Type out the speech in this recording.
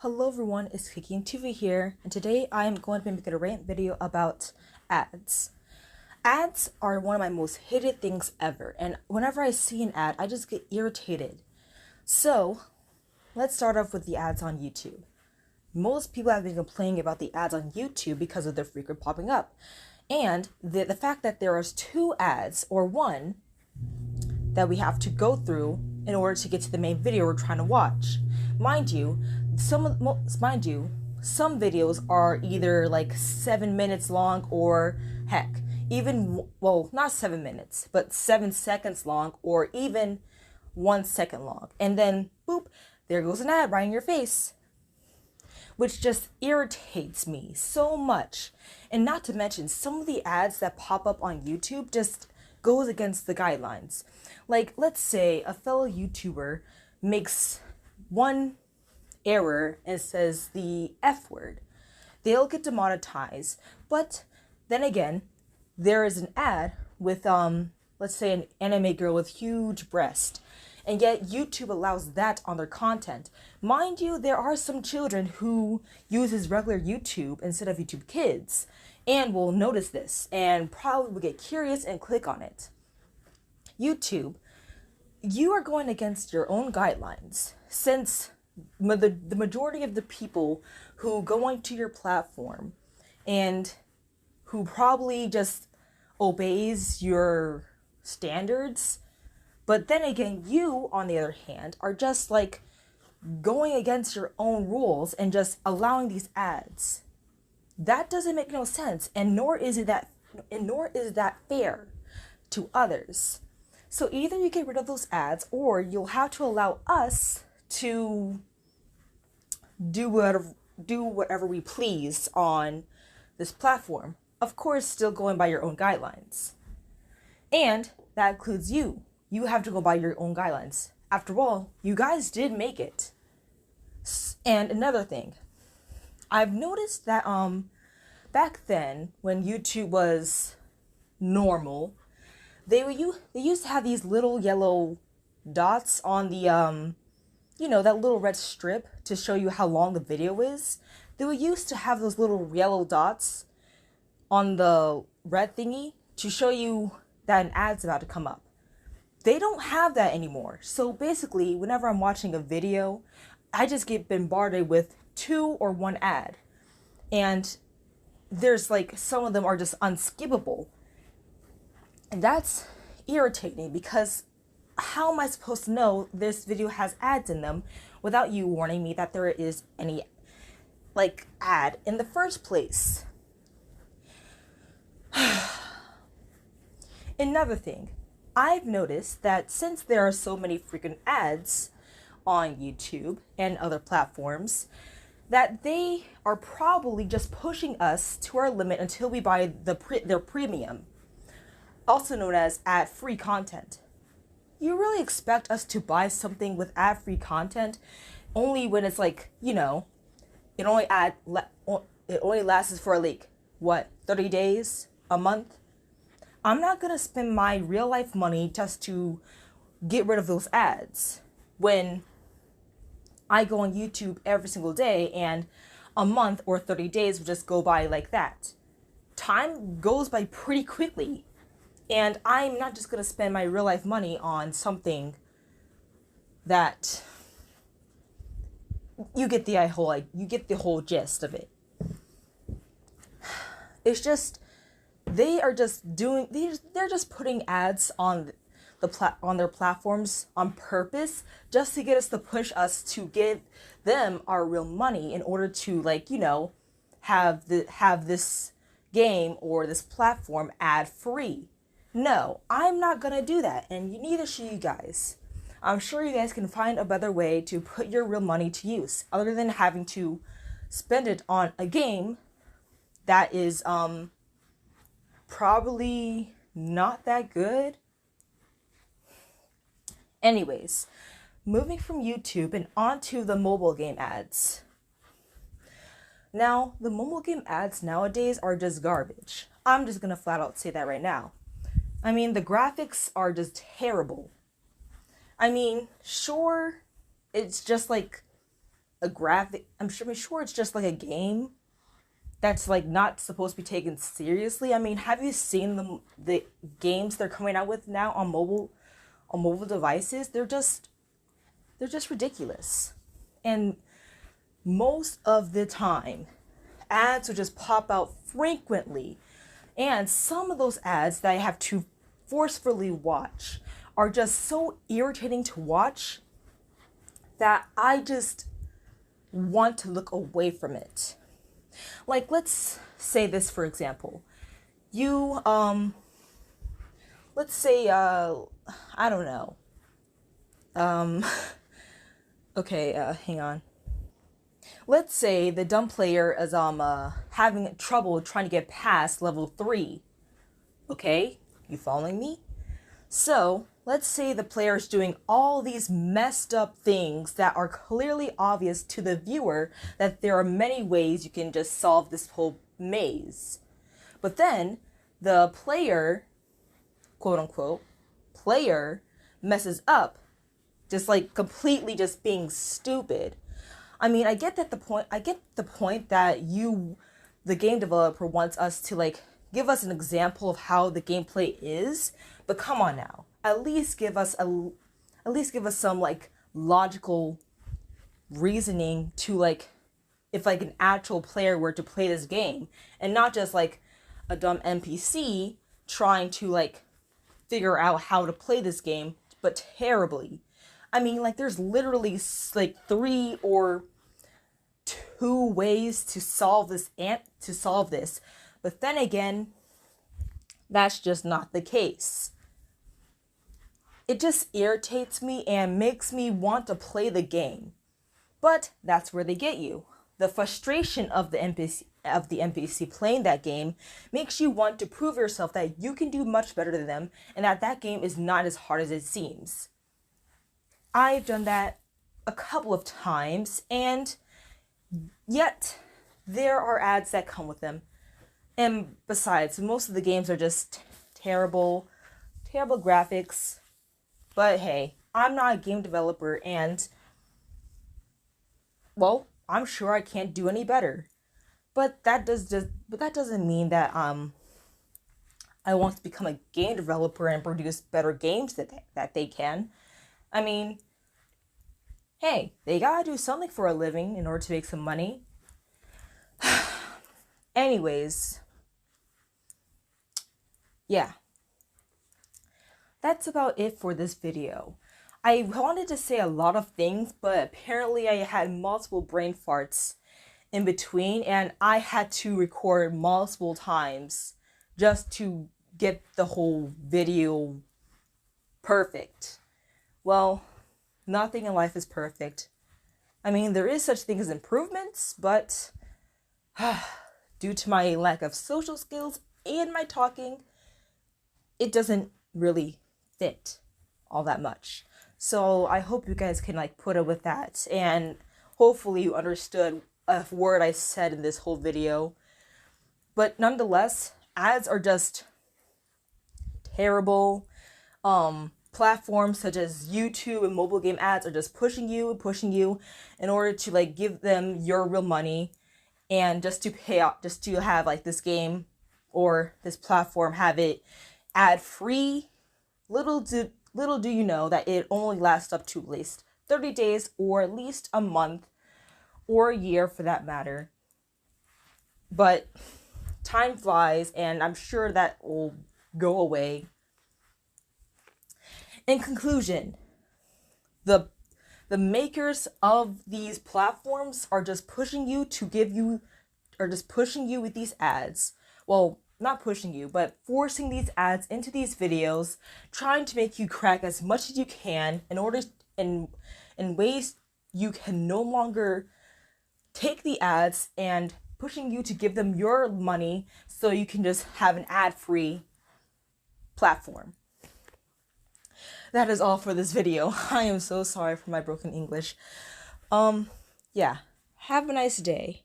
Hello everyone, it's Kiki and TV here, and today I am going to be making a rant video about ads. Ads are one of my most hated things ever, and whenever I see an ad, I just get irritated. So, let's start off with the ads on YouTube. Most people have been complaining about the ads on YouTube because of their frequent popping up. And the fact that there is two ads, or one, that we have to go through in order to get to the main video we're trying to watch. Mind you, some videos are either like 7 minutes long or heck, even, well, not 7 minutes, but 7 seconds long or even 1 second long. And then, boop, there goes an ad right in your face, which just irritates me so much. And not to mention, some of the ads that pop up on YouTube just goes against the guidelines. Like, let's say a fellow YouTuber makes one error and says the F word. They'll get demonetized. But then again, there is an ad with let's say an anime girl with huge breast, and yet YouTube allows that on their content. Mind you, there are some children who uses regular YouTube instead of YouTube Kids and will notice this and probably will get curious and click on it. YouTube, you are going against your own guidelines, since the majority of the people who go onto your platform and who probably just obeys your standards, but then again, you, on the other hand, are just like going against your own rules and just allowing these ads. That doesn't make no sense, and nor is that fair to others. So either you get rid of those ads, or you'll have to allow us to do whatever we please on this platform. Of course, still going by your own guidelines. And that includes you. You have to go by your own guidelines. After all, you guys did make it. And another thing, I've noticed that back then when YouTube was normal, they used to have these little yellow dots on the that little red strip to show you how long the video is. They used to have those little yellow dots on the red thingy to show you that an ad's about to come up. They don't have that anymore. So basically, whenever I'm watching a video, I just get bombarded with 2 or 1 ad. And there's like, some of them are just unskippable. And that's irritating, because how am I supposed to know this video has ads in them without you warning me that there is any like ad in the first place? Another thing, I've noticed that since there are so many freaking ads on YouTube and other platforms, that they are probably just pushing us to our limit until we buy their premium, also known as ad-free content. You really expect us to buy something with ad-free content only when it's like, it only lasts for like, what, 30 days, a month? I'm not gonna spend my real life money just to get rid of those ads when I go on YouTube every single day and a month or 30 days will just go by like that. Time goes by pretty quickly, and I'm not just gonna spend my real life money on something that you get the whole gist of it. It's just, they're just putting ads on their platforms on purpose, just to get us to push us to give them our real money in order to have this game or this platform ad free. No, I'm not gonna do that, and neither should you guys. I'm sure you guys can find a better way to put your real money to use other than having to spend it on a game that is probably not that good. Anyways, moving from YouTube and onto the mobile game ads. Now, the mobile game ads nowadays are just garbage. I'm just gonna flat out say that right now. I mean, the graphics are just terrible. I mean, sure, it's just like a graphic. I'm sure it's just like a game that's like not supposed to be taken seriously. I mean, have you seen the games they're coming out with now on mobile devices? They're just ridiculous. And most of the time, ads will just pop out frequently. And some of those ads that I have to forcefully watch are just so irritating to watch that I just want to look away from it. Like, let's say this, for example. You, let's say, I don't know. Okay, hang on. Let's say the dumb player is having trouble trying to get past level 3. Okay, you following me? So let's say the player is doing all these messed up things that are clearly obvious to the viewer that there are many ways you can just solve this whole maze. But then the player, quote unquote, player messes up, just like completely just being stupid. I mean, I get the point that the game developer, wants us to like give us an example of how the gameplay is, but come on now. At least give us some like logical reasoning to like if like an actual player were to play this game and not just like a dumb NPC trying to like figure out how to play this game, but terribly. I mean, like there's literally like 3 or 2 ways to solve this but then again, that's just not the case. It just irritates me and makes me want to play the game. But that's where they get you. The frustration of the NPC playing that game makes you want to prove yourself that you can do much better than them and that game is not as hard as it seems. I've done that a couple of times, and yet there are ads that come with them. And besides, most of the games are just terrible graphics. But hey, I'm not a game developer, and well, I'm sure I can't do any better. But that doesn't mean that I want to become a game developer and produce better games that they can. I mean, hey, they gotta do something for a living in order to make some money. Anyways, yeah. That's about it for this video. I wanted to say a lot of things, but apparently I had multiple brain farts in between, and I had to record multiple times just to get the whole video perfect. Well, nothing in life is perfect. I mean, there is such thing as improvements, but due to my lack of social skills and my talking, it doesn't really fit all that much. So I hope you guys can like put up with that, and hopefully you understood a word I said in this whole video. But nonetheless, ads are just terrible. Platforms such as YouTube and mobile game ads are just pushing you in order to like give them your real money, and just to pay out, just to have like this game or this platform have it ad free. Little do you know that it only lasts up to at least 30 days or at least a month or a year for that matter. But time flies, and I'm sure that will go away. In conclusion, the makers of these platforms are just pushing you with these ads. Well, not pushing you, but forcing these ads into these videos, trying to make you crack as much as you can in ways you can no longer take the ads, and pushing you to give them your money so you can just have an ad-free platform. That is all for this video. I am so sorry for my broken English. Yeah. Have a nice day.